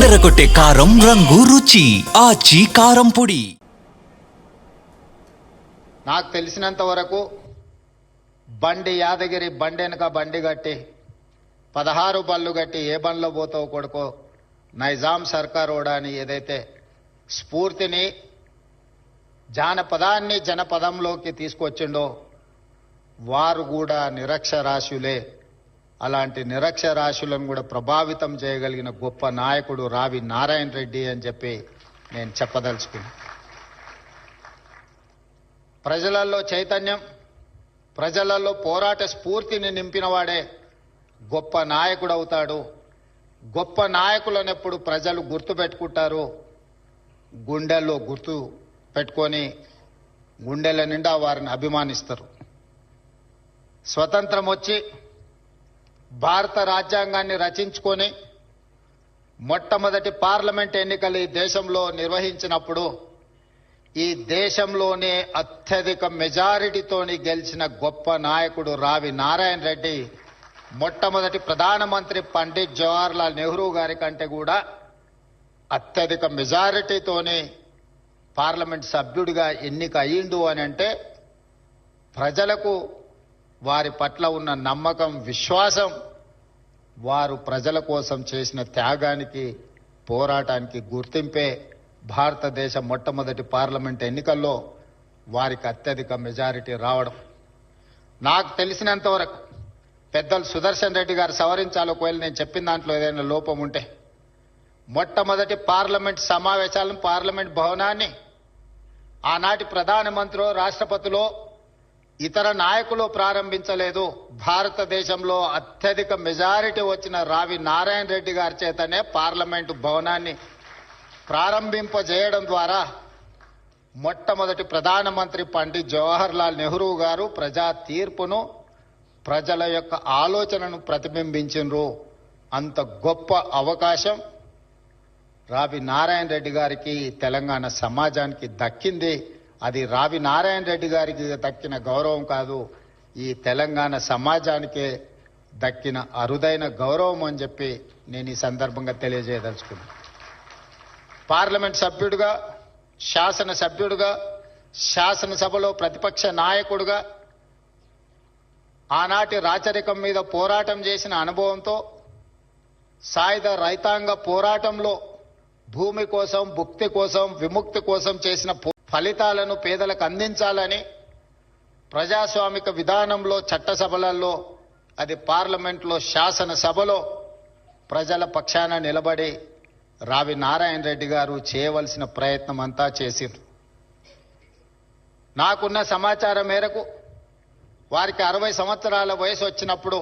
అదరగొట్టే కారం రంగు రుచి ఆచి కారం పొడి. నాకు తెలిసినంత వరకు బండి యాదగిరి బండి వెనక బండి కట్టి 16 బళ్ళు కట్టి ఏ బండ్లో పోతావు కొడుకో నైజాం సర్కార్ ఓడాని ఏదైతే స్ఫూర్తిని జానపదాన్ని జనపదంలోకి తీసుకొచ్చిండో వారు కూడా నిరక్షరాస్యులే. అలాంటి నిరక్షరాస్యులను కూడా ప్రభావితం చేయగలిగిన గొప్ప నాయకుడు రావి నారాయణ రెడ్డి అని చెప్పి నేను చెప్పదలుచుకున్నాను. ప్రజలలో చైతన్యం, ప్రజలలో పోరాట స్ఫూర్తిని నింపినవాడే గొప్ప నాయకుడు అవుతాడు. గొప్ప నాయకులను ఎప్పుడు ప్రజలు గుర్తుపెట్టుకుంటారు, గుండెల్లో గుర్తు పెట్టుకొని గుండెల నిండా వారిని అభిమానిస్తారు. స్వతంత్రం వచ్చి భారత రాజ్యాంగాన్ని రచించుకొని మొట్టమొదటి పార్లమెంట్ ఎన్నికలు ఈ దేశంలో నిర్వహించినప్పుడు ఈ దేశంలోనే అత్యధిక మెజారిటీతోని గెలిచిన గొప్ప నాయకుడు రావి నారాయణ రెడ్డి మొట్టమొదటి ప్రధానమంత్రి పండిట్ జవహర్లాల్ నెహ్రూ గారి కంటే కూడా అత్యధిక మెజారిటీతోని పార్లమెంట్ సభ్యుడిగా ఎన్నిక అయ్యిండు అని అంటే ప్రజలకు వారి పట్ల ఉన్న నమ్మకం, విశ్వాసం, వారు ప్రజల కోసం చేసిన త్యాగానికి, పోరాటానికి గుర్తింపే భారతదేశ మొట్టమొదటి పార్లమెంట్ ఎన్నికల్లో వారికి అత్యధిక మెజారిటీ రావడం. నాకు తెలిసినంత వరకు పెద్దలు సుదర్శన్ రెడ్డి గారు సవరించాలి ఒకవేళ నేను చెప్పిన దాంట్లో ఏదైనా లోపం ఉంటే. మొట్టమొదటి పార్లమెంట్ సమావేశాలను, పార్లమెంట్ భవనాన్ని ఆనాటి ప్రధానమంత్రి, రాష్ట్రపతిలో, ఇతర నాయకులు ప్రారంభించలేదు. భారతదేశంలో అత్యధిక మెజారిటీ వచ్చిన రావి నారాయణ రెడ్డి గారి చేతనే పార్లమెంటు భవనాన్ని ప్రారంభింపజేయడం ద్వారా మొట్టమొదటి ప్రధానమంత్రి పండిట్ జవహర్లాల్ నెహ్రూ గారు ప్రజా తీర్పును, ప్రజల యొక్క ఆలోచనను ప్రతిబింబించినరు. అంత గొప్ప అవకాశం రావి నారాయణ రెడ్డి గారికి, తెలంగాణ సమాజానికి దక్కింది. అది రావి నారాయణ రెడ్డి గారికి దక్కిన గౌరవం కాదు, ఈ తెలంగాణ సమాజానికే దక్కిన అరుదైన గౌరవం అని చెప్పి నేను ఈ సందర్భంగా తెలియజేయదలుచుకున్నాను. పార్లమెంట్ సభ్యుడిగా, శాసనసభ్యుడిగా, శాసనసభలో ప్రతిపక్ష నాయకుడిగా ఆనాటి రాచరికం మీద పోరాటం చేసిన అనుభవంతో, సాయుధ రైతాంగ పోరాటంలో భూమి కోసం, భుక్తి కోసం, విముక్తి కోసం చేసిన ఫలితాలను పేదలకు అందించాలని ప్రజాస్వామిక విధానంలో, చట్టసభలలో, అది పార్లమెంట్లో, శాసనసభలో ప్రజల పక్షాన నిలబడి రావి నారాయణ రెడ్డి గారు చేయవలసిన ప్రయత్నం అంతా చేసిండ్రు. నాకున్న సమాచారం మేరకు వారికి 60 సంవత్సరాల వయసు వచ్చినప్పుడు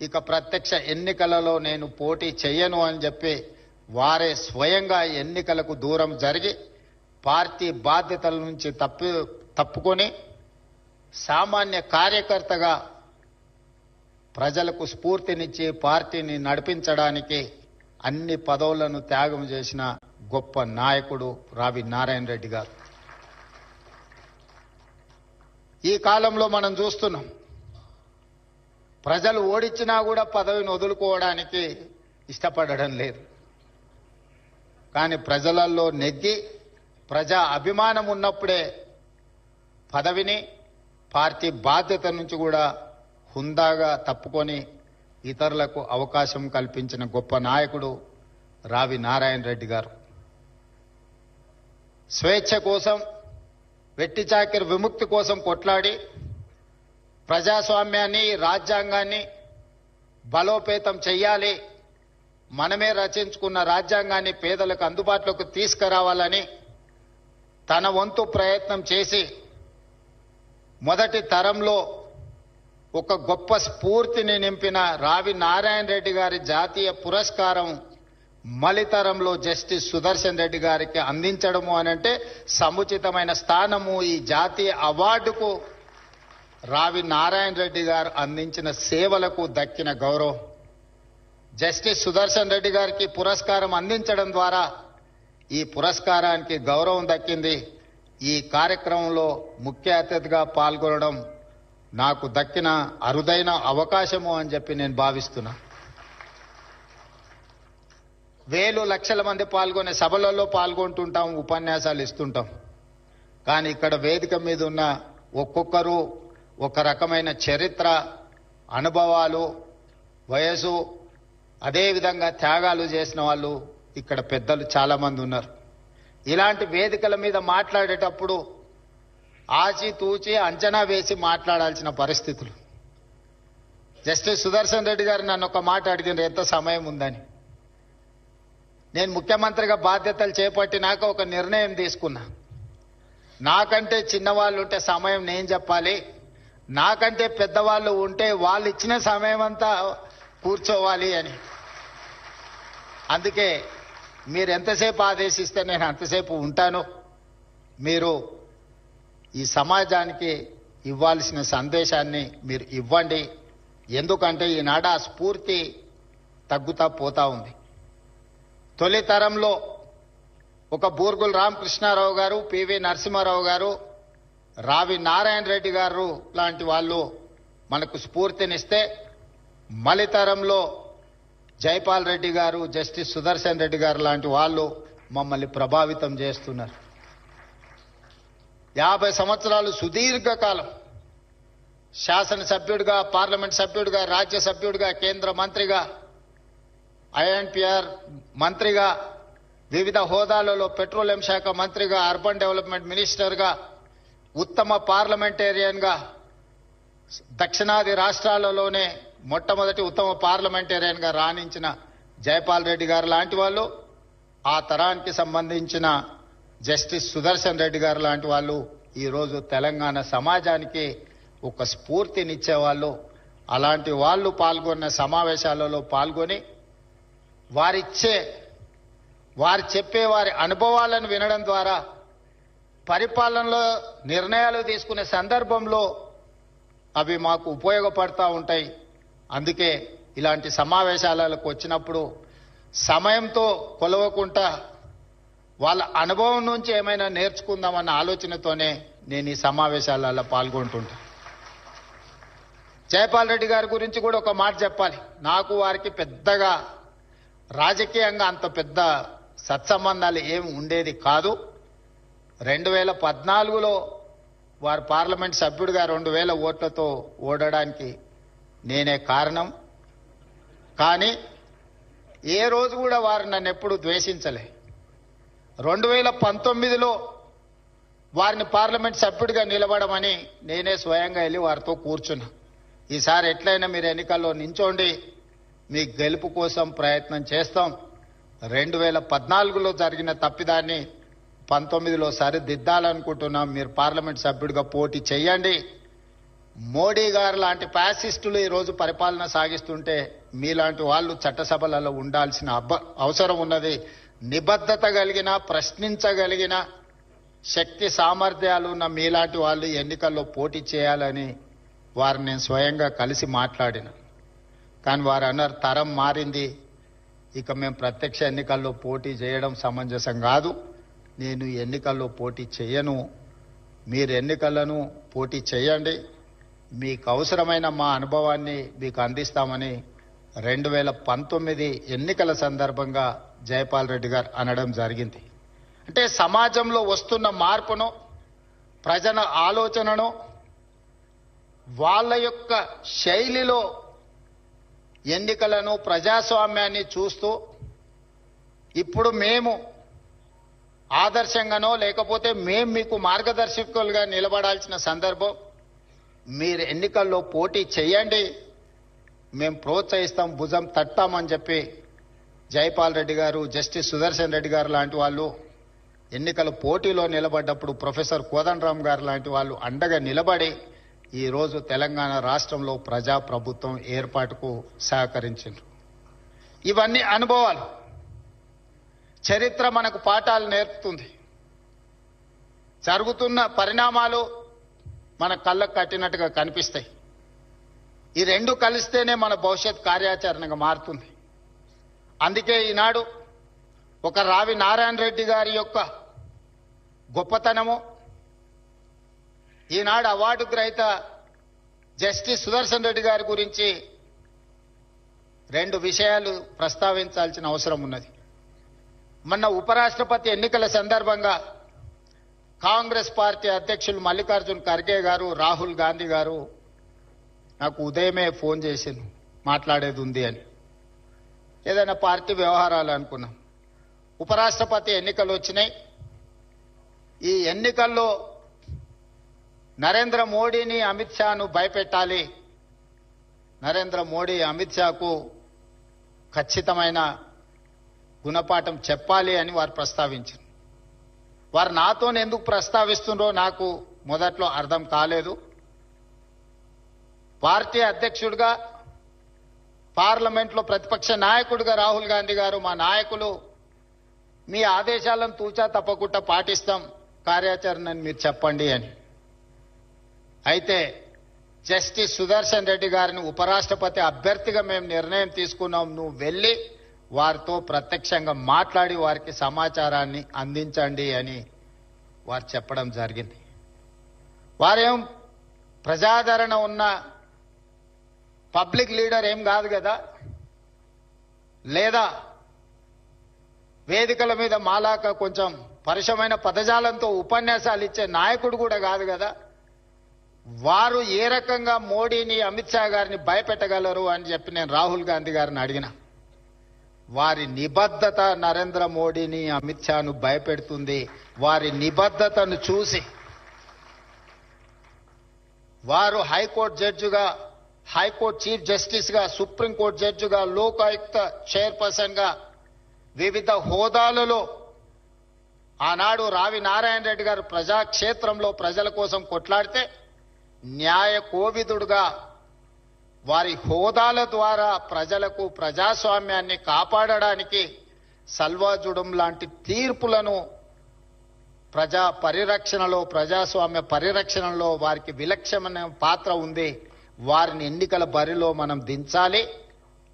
ఇక ప్రత్యక్ష ఎన్నికలలో నేను పోటీ చెయ్యను అని చెప్పి వారే స్వయంగా ఎన్నికలకు దూరం జరిగి పార్టీ బాధ్యతల నుంచి తప్పుకొని సామాన్య కార్యకర్తగా ప్రజలకు స్ఫూర్తినిచ్చి పార్టీని నడిపించడానికి అన్ని పదవులను త్యాగం చేసిన గొప్ప నాయకుడు రావి నారాయణ రెడ్డి గారు. ఈ కాలంలో మనం చూస్తున్నాం, ప్రజలు ఓడించినా కూడా పదవిని వదులుకోవడానికి ఇష్టపడడం లేదు. కానీ ప్రజలలో నెగ్గి ప్రజా అభిమానం ఉన్నప్పుడే పదవిని, పార్టీ బాధ్యత నుంచి కూడా హుందాగా తప్పుకొని ఇతరులకు అవకాశం కల్పించిన గొప్ప నాయకుడు రావి నారాయణ రెడ్డి గారు. స్వేచ్ఛ కోసం, వెట్టి చాకిరి విముక్తి కోసం కొట్లాడి ప్రజాస్వామ్యాన్ని, రాజ్యాంగాన్ని బలోపేతం చెయ్యాలి, మనమే రచించుకున్న రాజ్యాంగాన్ని పేదలకు అందుబాటులోకి తీసుకురావాలని తన వంతు ప్రయత్నం చేసి మొదటి తరంలో ఒక గొప్ప స్ఫూర్తిని నింపిన రావి నారాయణ రెడ్డి గారి జాతీయ పురస్కారం మలితరంలో జస్టిస్ సుదర్శన్ రెడ్డి గారికి అందించడము అనంటే సముచితమైన స్థానము. ఈ జాతీయ అవార్డుకు రావి నారాయణ రెడ్డి గారు అందించిన సేవలకు దక్కిన గౌరవం. జస్టిస్ సుదర్శన్ రెడ్డి గారికి పురస్కారం అందించడం ద్వారా ఈ పురస్కారానికి గౌరవం దక్కింది. ఈ కార్యక్రమంలో ముఖ్య అతిథిగా పాల్గొనడం నాకు దక్కిన అరుదైన అవకాశము అని చెప్పి నేను భావిస్తున్నా. వేలు లక్షల మంది పాల్గొనే సభలలో పాల్గొంటుంటాం, ఉపన్యాసాలు ఇస్తుంటాం. కానీ ఇక్కడ వేదిక మీద ఉన్న ఒక్కొక్కరు ఒక రకమైన చరిత్ర, అనుభవాలు, వయసు, అదేవిధంగా త్యాగాలు చేసిన వాళ్ళు ఇక్కడ పెద్దలు చాలా మంది ఉన్నారు. ఇలాంటి వేదికల మీద మాట్లాడేటప్పుడు ఆచితూచి అంచనా వేసి మాట్లాడాల్సిన పరిస్థితులు. జస్టిస్ సుదర్శన్ రెడ్డి గారు నన్ను ఒక మాట అడిగినారు, ఎంత సమయం ఉందని. నేను ముఖ్యమంత్రిగా బాధ్యతలు చేపట్టినాక ఒక నిర్ణయం తీసుకున్నా. నాకంటే చిన్నవాళ్ళు ఉంటే సమయం నేను చెప్పాలి, నాకంటే పెద్దవాళ్ళు ఉంటే వాళ్ళు ఇచ్చిన సమయం అంతా కూర్చోవాలి అని. అందుకే మీరు ఎంతసేపు ఆదేశిస్తే నేను అంతసేపు ఉంటాను. మీరు ఈ సమాజానికి ఇవ్వాల్సిన సందేశాన్ని మీరు ఇవ్వండి. ఎందుకంటే ఈనాడు ఆ స్ఫూర్తి తగ్గుతా పోతా ఉంది. తొలి తరంలో ఒక బూర్గుల రామకృష్ణారావు గారు, పివి నరసింహారావు గారు, రావి నారాయణ రెడ్డి గారు లాంటి వాళ్ళు మనకు స్ఫూర్తినిస్తే, మలితరంలో జైపాల్ రెడ్డి గారు, జస్టిస్ సుదర్శన్ రెడ్డి గారు లాంటి వాళ్ళు మమ్మల్ని ప్రభావితం చేస్తున్నారు. 50 సంవత్సరాలు సుదీర్ఘకాలం శాసనసభ్యుడిగా, పార్లమెంట్ సభ్యుడిగా, రాజ్యసభ్యుడిగా, కేంద్ర మంత్రిగా, ఐఎన్పిఆర్ మంత్రిగా, వివిధ హోదాలలో పెట్రోలియం శాఖ మంత్రిగా, అర్బన్ డెవలప్మెంట్ మినిస్టర్గా, ఉత్తమ పార్లమెంటేరియన్గా, దక్షిణాది రాష్ట్రాలలోనే మొట్టమొదటి ఉత్తమ పార్లమెంటేరియన్గా రాణించిన జైపాల్ రెడ్డి గారు లాంటి వాళ్ళు, ఆ తరానికి సంబంధించిన జస్టిస్ సుదర్శన్ రెడ్డి గారు లాంటి వాళ్ళు ఈరోజు తెలంగాణ సమాజానికి ఒక స్ఫూర్తినిచ్చేవాళ్ళు. అలాంటి వాళ్ళు పాల్గొన్న సమావేశాలలో పాల్గొని వారు చెప్పే వారి అనుభవాలను వినడం ద్వారా పరిపాలనలో నిర్ణయాలు తీసుకునే సందర్భంలో అవి మాకు ఉపయోగపడతా ఉంటాయి. అందుకే ఇలాంటి సమావేశాలకు వచ్చినప్పుడు సమయంతో కొలవకుండా వాళ్ళ అనుభవం నుంచి ఏమైనా నేర్చుకుందామన్న ఆలోచనతోనే నేను ఈ సమావేశాలలో పాల్గొంటుంటా. జైపాల్ రెడ్డి గారి గురించి కూడా ఒక మాట చెప్పాలి. నాకు వారికి పెద్దగా రాజకీయంగా అంత పెద్ద సత్సంబంధాలు ఏమి ఉండేది కాదు. 2014లో వారు పార్లమెంట్ సభ్యుడిగా 2000 ఓట్లతో ఓడడానికి నేనే కారణం. కానీ ఏ రోజు కూడా వారు నన్ను ఎప్పుడు ద్వేషించలే. 2019లో వారిని పార్లమెంట్ సభ్యుడిగా నిలబడమని నేనే స్వయంగా వెళ్ళి వారితో కూర్చున్నా. ఈసారి ఎట్లయినా మీరు ఎన్నికల్లో నించోండి, మీ గెలుపు కోసం ప్రయత్నం చేస్తాం. 2014లో జరిగిన తప్పిదాన్ని 19లో సరిదిద్దాలనుకుంటున్నాం. మీరు పార్లమెంట్ సభ్యుడిగా పోటీ చేయండి. మోడీ గారు లాంటి ఫ్యాసిస్టులు ఈరోజు పరిపాలన సాగిస్తుంటే మీలాంటి వాళ్ళు చట్టసభలలో ఉండాల్సిన అవసరం ఉన్నది. నిబద్ధత కలిగిన, ప్రశ్నించగలిగిన శక్తి సామర్థ్యాలు ఉన్న మీలాంటి వాళ్ళు ఎన్నికల్లో పోటీ చేయాలని వారిని నేను స్వయంగా కలిసి మాట్లాడిన. కానీ వారు అన్నారు, తరం మారింది, ఇక మేము ప్రత్యక్ష ఎన్నికల్లో పోటీ చేయడం సమంజసం కాదు, నేను ఎన్నికల్లో పోటీ చేయను, మీరు ఎన్నికలను పోటీ చేయండి, మీకు అవసరమైన మా అనుభవాన్ని మీకు అందిస్తామని 2019 ఎన్నికల సందర్భంగా జైపాల్ రెడ్డి గారు అనడం జరిగింది. అంటే సమాజంలో వస్తున్న మార్పును, ప్రజల ఆలోచనను వాళ్ళ యొక్క శైలిలో ఎన్నికలను, ప్రజాస్వామ్యాన్ని చూస్తూ ఇప్పుడు మేము ఆదర్శంగానో లేకపోతే మేము మీకు మార్గదర్శకులుగా నిలబడాల్సిన సందర్భం. మీరు ఎన్నికల్లో పోటీ చేయండి, మేము ప్రోత్సహిస్తాం, భుజం తట్టామని చెప్పి జైపాల్ రెడ్డి గారు, జస్టిస్ సుదర్శన్ రెడ్డి గారు లాంటి వాళ్ళు ఎన్నికల పోటీలో నిలబడ్డప్పుడు ప్రొఫెసర్ కోదండరాం గారు లాంటి వాళ్ళు అండగా నిలబడి ఈరోజు తెలంగాణ రాష్ట్రంలో ప్రజాప్రభుత్వం ఏర్పాటుకు సహకరించారు. ఇవన్నీ అనుభవాలు. చరిత్ర మనకు పాఠాలు నేర్పుతుంది. జరుగుతున్న పరిణామాలు మన కళ్ళకు కట్టినట్టుగా కనిపిస్తాయి. ఈ రెండు కలిస్తేనే మన భవిష్యత్ కార్యాచరణగా మారుతుంది. అందుకే ఈనాడు ఒక రావి నారాయణ రెడ్డి గారి యొక్క గొప్పతనము, ఈనాడు అవార్డు గ్రహీత జస్టిస్ సుదర్శన్ రెడ్డి గారి గురించి 2 విషయాలు ప్రస్తావించాల్సిన అవసరం ఉన్నది. మొన్న ఉపరాష్ట్రపతి ఎన్నికల సందర్భంగా కాంగ్రెస్ పార్టీ అధ్యక్షులు మల్లికార్జున్ ఖర్గే గారు, రాహుల్ గాంధీ గారు నాకు ఉదయమే ఫోన్ చేసింది, మాట్లాడేది ఉంది అని. ఏదైనా పార్టీ వ్యవహారాలు అనుకున్నాం. ఉపరాష్ట్రపతి ఎన్నికలు వచ్చినాయి. ఈ ఎన్నికల్లో నరేంద్ర మోడీని, అమిత్ షాను భయపెట్టాలి, నరేంద్ర మోడీ అమిత్ షాకు ఖచ్చితమైన గుణపాఠం చెప్పాలి అని వారు ప్రస్తావించారు. వారు నాతో ఎందుకు ప్రస్తావిస్తుండ్రో నాకు మొదట్లో అర్థం కాలేదు. పార్టీ అధ్యక్షుడిగా, పార్లమెంట్లో ప్రతిపక్ష నాయకుడిగా రాహుల్ గాంధీ గారు, మా నాయకులు మీ ఆదేశాలను తూచా తప్పకుండా పాటిస్తాం, కార్యాచరణని మీరు చెప్పండి అని. అయితే జస్టిస్ సుదర్శన్ రెడ్డి గారిని ఉపరాష్ట్రపతి అభ్యర్థిగా మేము నిర్ణయం తీసుకున్నాం, నువ్వు వెళ్ళి వారితో ప్రత్యక్షంగా మాట్లాడి వారికి సమాచారాన్ని అందించండి అని వారు చెప్పడం జరిగింది. వారేం ప్రజాదరణ ఉన్న పబ్లిక్ లీడర్ ఏం కాదు కదా, లేదా వేదికల మీద మాలాక కొంచెం పరుషమైన పదజాలంతో ఉపన్యాసాలు ఇచ్చే నాయకుడు కూడా కాదు కదా. వారు ఏ రకంగా మోడీని, అమిత్ షా గారిని భయపెట్టగలరు అని చెప్పి నేను రాహుల్ గాంధీ గారిని అడిగిన. వారి నిబద్ధత నరేంద్ర మోడీని, అమిత్ షాను భయపెడుతుంది. వారి నిబద్ధతను చూసి వారు హైకోర్టు జడ్జిగా, హైకోర్టు చీఫ్ జస్టిస్ గా, సుప్రీంకోర్టు జడ్జిగా, లోకాయుక్త చైర్పర్సన్ గా వివిధ హోదాలలో ఆనాడు రావి నారాయణ రెడ్డి గారు ప్రజాక్షేత్రంలో ప్రజల కోసం కొట్లాడితే న్యాయ కోవిదుడుగా వారి హోదాల ద్వారా ప్రజలకు ప్రజాస్వామ్యాన్ని కాపాడడానికి సల్వాజుడం లాంటి తీర్పులను ప్రజా పరిరక్షణలో, ప్రజాస్వామ్య పరిరక్షణలో వారికి విలక్షణమైన పాత్ర ఉంది. వారిని ఎన్నికల బరిలో మనం దించాలి,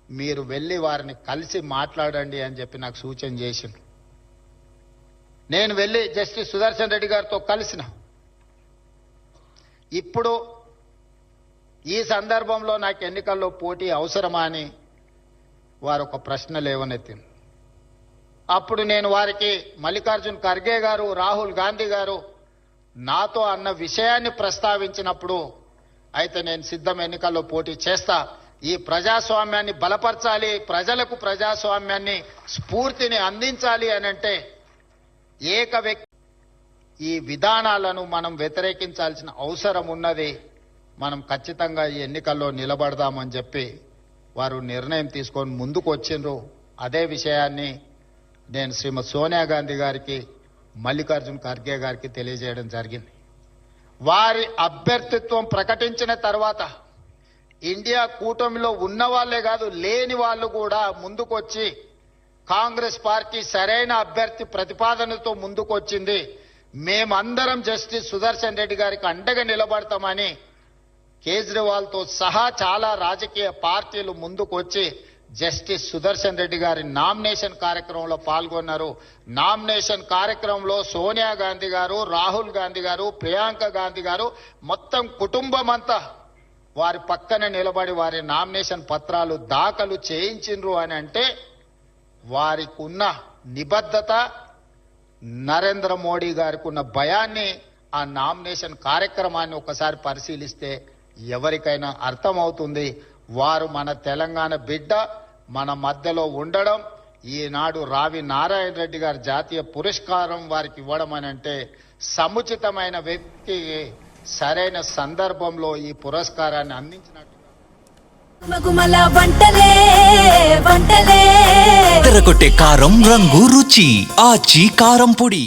మీరు వెళ్ళి వారిని కలిసి మాట్లాడండి అని చెప్పి నాకు సూచన చేసిండు. నేను వెళ్ళి జస్టిస్ సుదర్శన్ రెడ్డి గారితో కలిసిన. ఇప్పుడు ఈ సందర్భంలో నాకు ఎన్నికల్లో పోటీ అవసరమా అని వారు ఒక ప్రశ్న లేవనెత్తింది. అప్పుడు నేను వారికి మల్లికార్జున్ ఖర్గే గారు, రాహుల్ గాంధీ గారు నాతో అన్న విషయాన్ని ప్రస్తావించినప్పుడు, అయితే నేను సిద్ధం, ఎన్నికల్లో పోటీ చేస్తా, ఈ ప్రజాస్వామ్యాన్ని బలపరచాలి, ప్రజలకు ప్రజాస్వామ్యాన్ని, స్ఫూర్తిని అందించాలి అని అంటే ఏక వ్యక్తి ఈ విధానాలను మనం వ్యతిరేకించాల్సిన అవసరం ఉన్నది. మనం ఖచ్చితంగా ఈ ఎన్నికల్లో నిలబడదామని చెప్పి వారు నిర్ణయం తీసుకొని ముందుకు వచ్చిండ్రు. అదే విషయాన్ని నేను శ్రీమతి సోనియా గాంధీ గారికి, మల్లికార్జున్ ఖర్గే గారికి తెలియజేయడం జరిగింది. వారి అభ్యర్థిత్వం ప్రకటించిన తర్వాత ఇండియా కూటమిలో ఉన్న వాళ్లే కాదు, లేని వాళ్ళు కూడా ముందుకొచ్చి కాంగ్రెస్ పార్టీ సరైన అభ్యర్థి ప్రతిపాదనతో ముందుకొచ్చింది, మేమందరం జస్టిస్ సుదర్శన్ రెడ్డి గారికి అండగా నిలబడతామని కేజ్రీవాల్తో సహా చాలా రాజకీయ పార్టీలు ముందుకొచ్చి జస్టిస్ సుదర్శన్ రెడ్డి గారి నామినేషన్ కార్యక్రమంలో పాల్గొన్నారు. నామినేషన్ కార్యక్రమంలో సోనియా గాంధీ గారు, రాహుల్ గాంధీ గారు, ప్రియాంక గాంధీ గారు మొత్తం కుటుంబం అంతా వారి పక్కన నిలబడి వారి నామినేషన్ పత్రాలు దాఖలు చేయించిండ్రు అని అంటే వారికి ఉన్న నిబద్ధత, నరేంద్ర మోడీ గారికి ఉన్న భయాన్ని ఆ నామినేషన్ కార్యక్రమాన్ని ఒకసారి పరిశీలిస్తే ఎవరికైనా అర్థమవుతుంది. వారు మన తెలంగాణ బిడ్డ, మన మధ్యలో ఉండడం, ఈనాడు రావి నారాయణ రెడ్డి గారి జాతీయ పురస్కారం వారికి ఇవ్వడం అని అంటే సముచితమైన వ్యక్తికి సరైన సందర్భంలో ఈ పురస్కారాన్ని అందించినట్టు. తెరకొట్టే కారం రంగు రుచి ఆచి కారం పొడి.